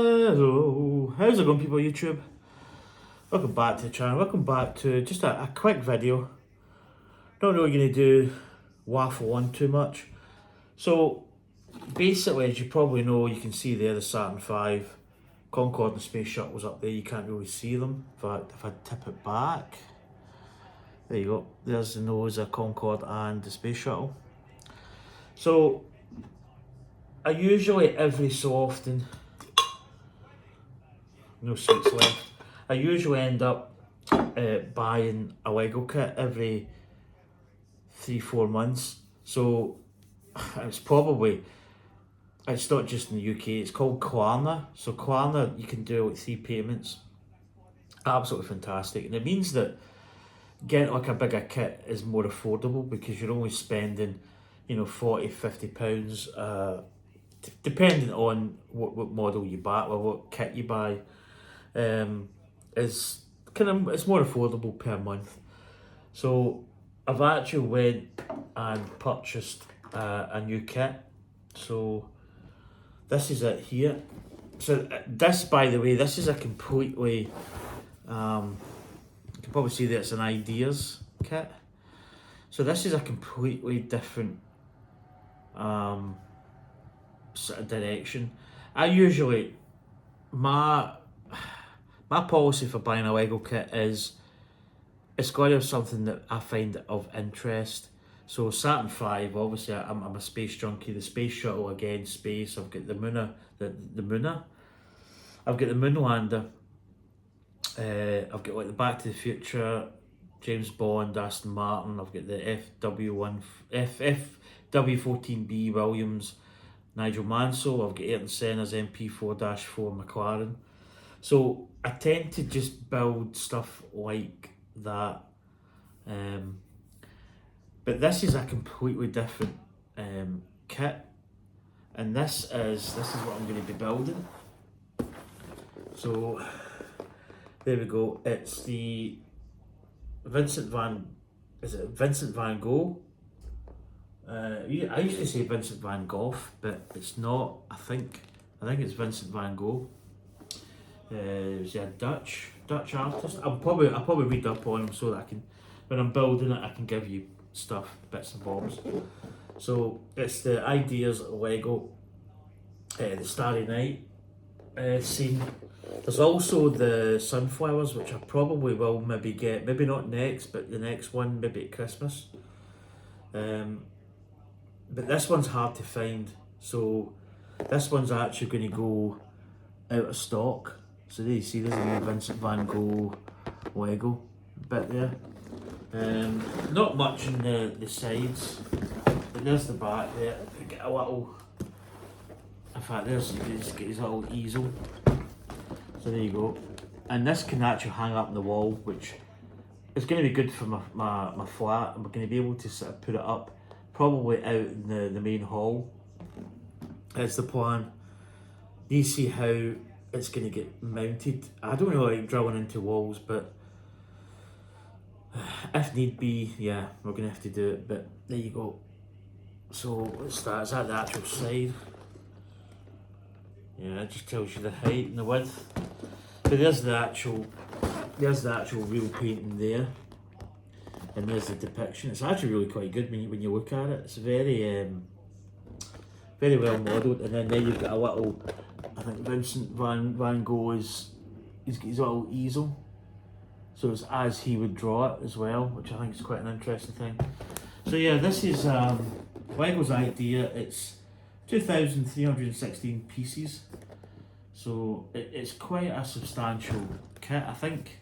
Hello, how's it going, people of YouTube? Welcome back to the channel. Welcome back to just a quick video. Not really going to do waffle on too much. So basically, as you probably know, you can see there the Saturn V, Concorde and Space Shuttle was up there. You can't really see them. In fact, if I tip it back, there you go. There's the nose of Concorde and the Space Shuttle. So I usually every so often, no sweets left. I usually end up buying a Lego kit every 3-4 months. So it's not just in the UK, it's called Klarna. So Klarna, you can do like 3 payments. Absolutely fantastic. And it means that getting like a bigger kit is more affordable because you're only spending, you know, £40-50, depending on what model you buy or what kit you buy. It's more affordable per month. So I've actually went and purchased a new kit. So this is it here. So this, by the way, this is a completely you can probably see that it's an ideas kit. So this is a completely different sort of direction. I usually my policy for buying a Lego kit is it's got to have something that I find of interest. So Saturn V, obviously I'm a space junkie. The Space Shuttle, again, space. I've got the Mooner, I've got the Moonlander. I've got like the Back to the Future, James Bond, Aston Martin. I've got the FW14B Williams, Nigel Mansell. I've got Ayrton Senna's MP4-4 McLaren. So I tend to just build stuff like that. But this is a completely different kit. And this is what I'm going to be building. So there we go. It's the Vincent van Gogh? I usually say Vincent van Gogh, but it's not. I think it's Vincent van Gogh. He's a Dutch artist. I'll probably read up on him so that I can, when I'm building it, I can give you stuff, bits and bobs. So it's the Ideas Lego, the Starry Night scene. There's also the sunflowers, which I probably will maybe get, maybe not next, but the next one, maybe at Christmas. But this one's hard to find, so this one's actually going to go out of stock. So there you see, there's a Vincent van Gogh Lego bit there. Not much in the sides, but there's the back there. Get a little, in fact, there's his little easel. So there you go. And this can actually hang up on the wall, which is going to be good for my flat, and we're going to be able to sort of put it up probably out in the main hall. That's the plan. You see how it's going to get mounted. I don't know, like drilling into walls, but if need be, yeah, we're going to have to do it. But there you go. So let's start. Is that the actual side? Yeah, it just tells you the height and the width. But there's the actual real painting there, and there's the depiction. It's actually really quite good when you look at it. It's very very well modelled. And then there you've got a little, I think Vincent van Gogh he's got his little easel. So it's as he would draw it as well, which I think is quite an interesting thing. So yeah, this is Lego's idea. It's 2,316 pieces. So it's quite a substantial kit. I think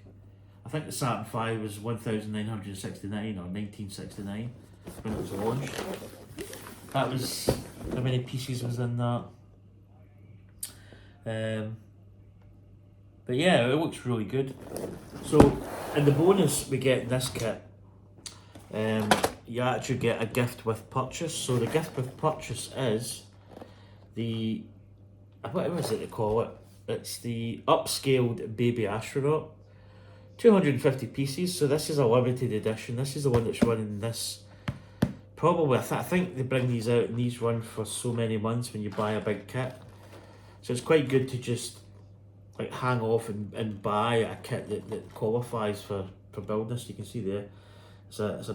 the Saturn V was 1,969 or 1969 when it was launched. That was how many pieces was in that. But yeah, it looks really good. So in the bonus we get in this kit, you actually get a gift with purchase. So the gift with purchase is the, what is it they call it? It's the upscaled baby astronaut. 250 pieces, so this is a limited edition. This is the one that's running this. Probably, I think they bring these out and these run for so many months when you buy a big kit. So it's quite good to just like hang off and buy a kit that qualifies for building this. You can see there, it's a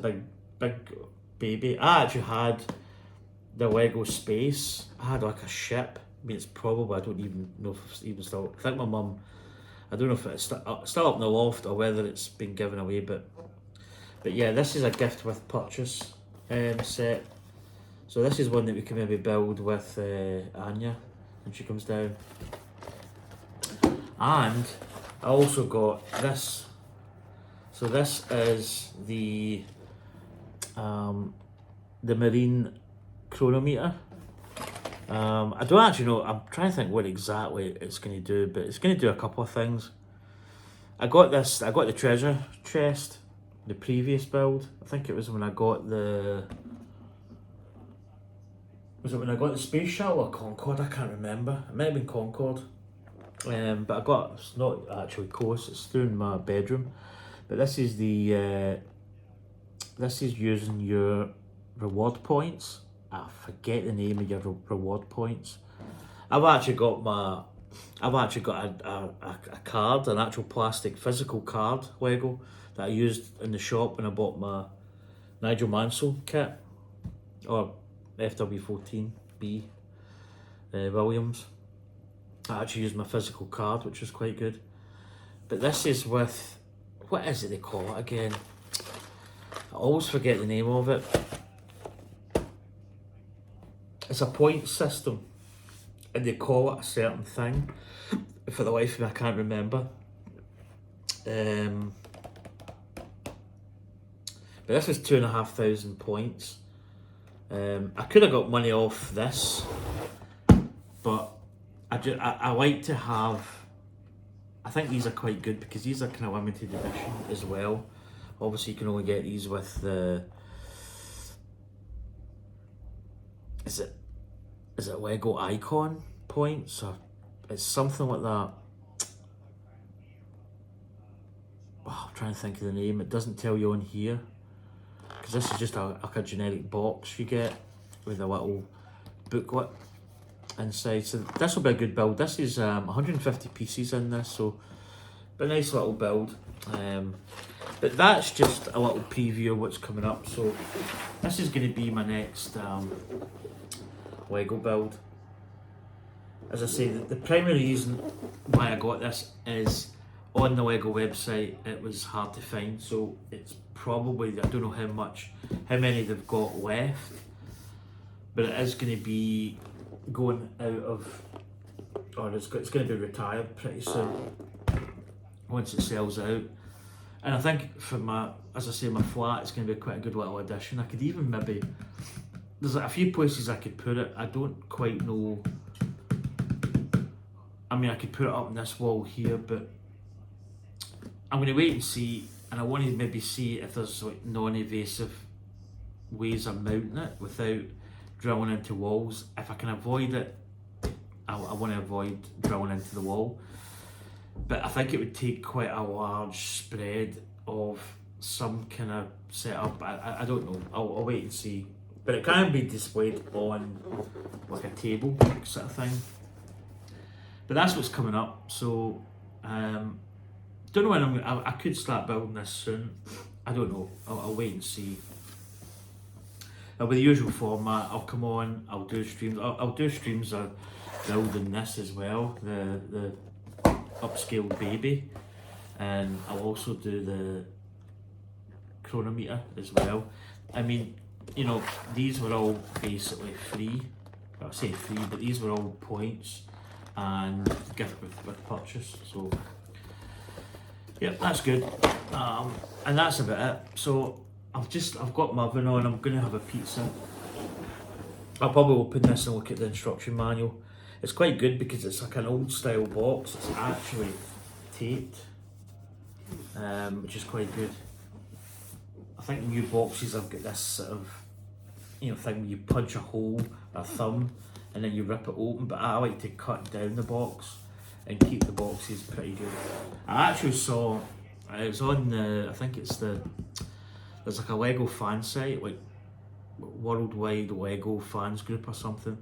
big baby. I actually had the Lego Space. I had like a ship. I mean, it's probably, I don't even know if it's even still. I think my mum, I don't know if it's still up in the loft or whether it's been given away, but yeah, this is a gift with purchase set. So this is one that we can maybe build with Anya when she comes down. And I also got this. So this is the marine chronometer. I don't actually know, I'm trying to think what exactly it's going to do, but it's going to do a couple of things. I got the treasure chest, the previous build. I think it was when I got the... Was it when I got the Space Shuttle or Concorde? I can't remember. It might have been Concorde. But I got, it's not actually close, it's through in my bedroom. But this is the, this is using your reward points. I forget the name of your reward points. I've actually got a card, an actual plastic physical card Lego that I used in the shop when I bought my Nigel Mansell kit, or FW14B Williams. I actually used my physical card, which was quite good. But this is with, what is it they call it again? I always forget the name of it. It's a point system, and they call it a certain thing. For the life of me, I can't remember. But this was 2,500 points. I could have got money off this, but I like to have. I think these are quite good because these are kind of limited edition as well. Obviously, you can only get these with the. Is it Lego Icon points, or it's something like that? Oh, I'm trying to think of the name. It doesn't tell you on here because this is just like a generic box you get with a little booklet inside. So this will be a good build. This is 150 pieces in this, so a nice little build. But that's just a little preview of what's coming up. So this is going to be my next Lego build. As I say, the primary reason why I got this is on the Lego website it was hard to find, so it's probably, I don't know how many they've got left, but it is going to be going out of, or it's going to be retired pretty soon once it sells out. And I think for my, as I say, my flat, it's going to be quite a good little addition. I could even maybe, there's like a few places I could put it. I don't quite know. I mean, I could put it up on this wall here, but I'm going to wait and see, and I want to maybe see if there's like non-invasive ways of mounting it without drilling into walls. If I can avoid it, I want to avoid drilling into the wall. But I think it would take quite a large spread of some kind of setup. I don't know. I'll wait and see. But it can be displayed on like a table sort of thing. But that's what's coming up. So don't know when I could start building this soon. I don't know. I'll wait and see. With the usual format, I'll come on. I'll do streams. I'll do streams of building this as well. The upscale baby, and I'll also do the chronometer as well. I mean, you know, these were all basically free. Well, I say free, but these were all points and gift with purchase. So yeah, that's good. And that's about it. So I've got my oven on. I'm going to have a pizza. I'll probably open this and look at the instruction manual. It's quite good because it's like an old style box. It's actually taped, which is quite good. I think new boxes have got this sort of, you know, thing where you punch a hole, a thumb, and then you rip it open. But I like to cut down the box and keep the boxes pretty good. I actually saw, it was on the, I think it's there's like a Lego fan site, like Worldwide Lego Fans Group or something.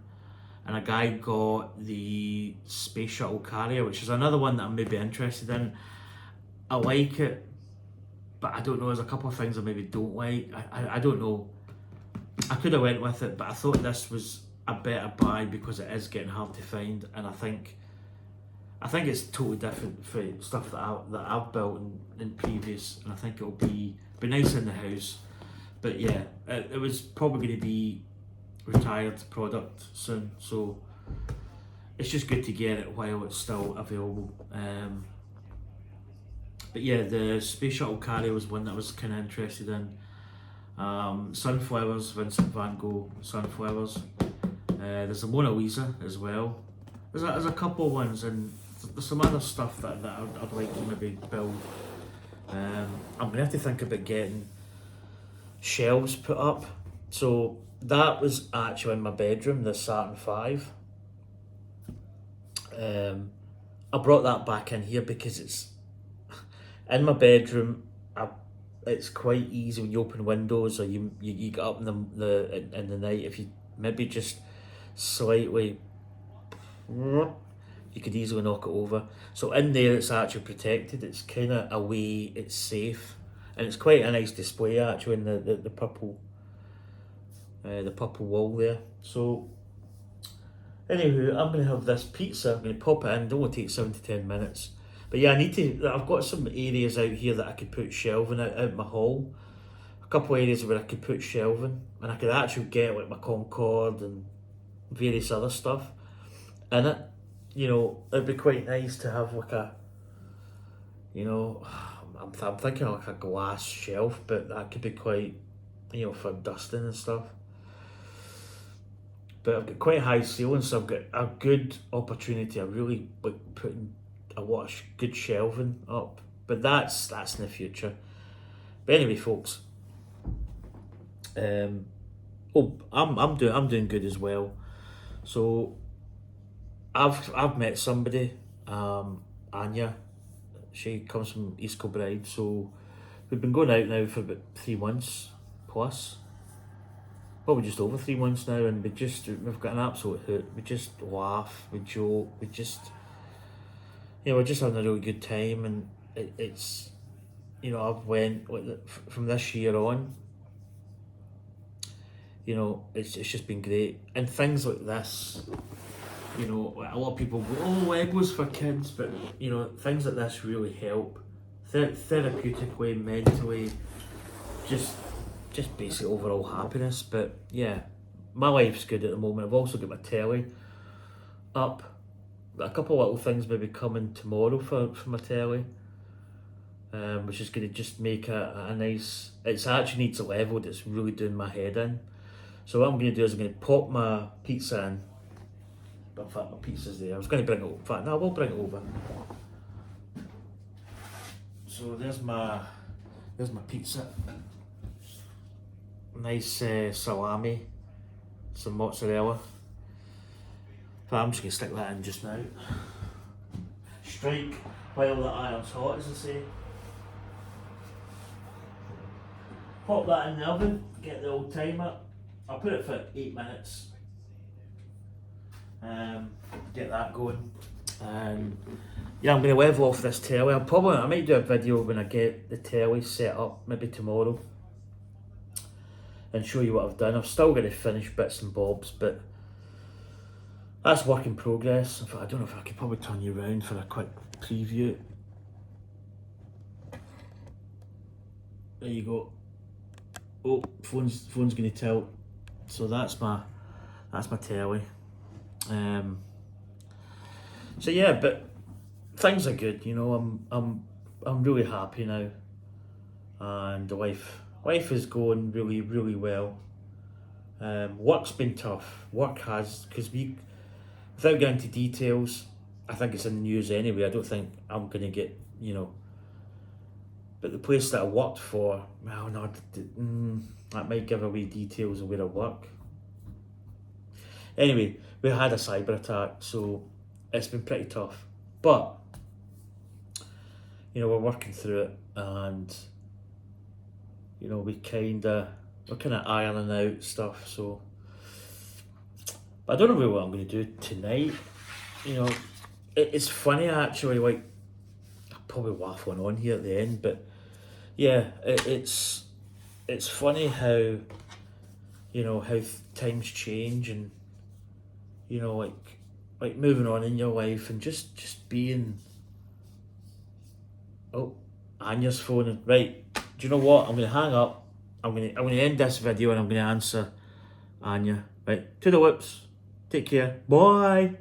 and a guy got the Space Shuttle Carrier, which is another one that I'm maybe interested in. I like it, but I don't know, there's a couple of things I maybe don't like. I don't know. I could have went with it, but I thought this was a better buy because it is getting hard to find, and I think it's totally different for stuff that I've built in previous, and I think it'll be nice in the house. But yeah, it was probably going to be retired product soon, so it's just good to get it while it's still available. But yeah, the Space Shuttle Carrier was one that I was kind of interested in. Sunflowers, Vincent Van Gogh Sunflowers. There's a Mona Lisa as well. There's a couple of ones, and there's some other stuff that I'd like to maybe build. I'm going to have to think about getting shelves put up. So that was actually in my bedroom, the Saturn V. I brought that back in here because it's in my bedroom. It's quite easy when you open windows or you get up in the night. If you maybe just slightly, you could easily knock it over. So in there, it's actually protected. It's kind of away. It's safe, and it's quite a nice display actually in the purple wall there. So anywho, I'm going to have this pizza. I'm going to pop it in. It only takes 7 to 10 minutes. But yeah, I've got some areas out here that I could put shelving out my hall. A couple of areas where I could put shelving, and I could actually get like my Concorde and various other stuff in it. You know, it'd be quite nice to have like a, you know, I'm thinking like a glass shelf, but that could be quite, you know, for dusting and stuff. But I've got quite high ceilings, so I've got a good opportunity. I really like putting a lot of good shelving up, but that's in the future. But anyway, folks, I'm doing good as well. So I've met somebody, Anya. She comes from East Kilbride, so we've been going out now for about 3 months plus. Probably just over 3 months now, and we've got an absolute hoot. We just laugh, we joke, we're just having a really good time, and it's, you know, I've went from this year on. You know, it's just been great, and things like this. You know, a lot of people go, "Oh, Legos for kids," but you know, things like this really help, therapeutically, mentally, just basic overall happiness. But yeah, my life's good at the moment. I've also got my telly up. A couple of little things maybe coming tomorrow for my telly, which is going to just make a nice. It actually needs a level that's really doing my head in. So what I'm going to do is I'm going to pop my pizza in. In fact, my pizza's there. I was going to bring it over. In fact, no, I will bring it over. So there's my pizza. Nice salami, some mozzarella. But I'm just going to stick that in just now. Strike while the iron's hot, as I say. Pop that in the oven, get the old timer. I'll put it for 8 minutes. Get that going. And yeah, I'm going to level off this telly. I might do a video when I get the telly set up, maybe tomorrow, and show you what I've done. I've still got to finish bits and bobs, but that's work in progress. In fact, I don't know if I could probably turn you around for a quick preview. There you go. Oh, phone's going to tilt. So that's my telly. So yeah, but things are good. You know, I'm really happy now, and the life is going really, really well. Work's been tough. Work has, because without getting into details, I think it's in the news anyway. I don't think I'm going to get, you know. But the place that I worked for, well, no, that might give away details of where I work. Anyway, we had a cyber attack, so it's been pretty tough. But, you know, we're working through it, and, you know, we're kind of ironing out stuff, so But I don't know really what I'm going to do tonight. You know, it's funny actually. Like, I'm probably waffling on here at the end, but yeah, it's funny how, you know, how times change, and you know, like moving on in your life, and just being. Oh, Anya's phoning. Right, do you know what? I'm gonna hang up. I'm gonna end this video, and I'm gonna answer Anya. Right, to the lips. Take care. Bye.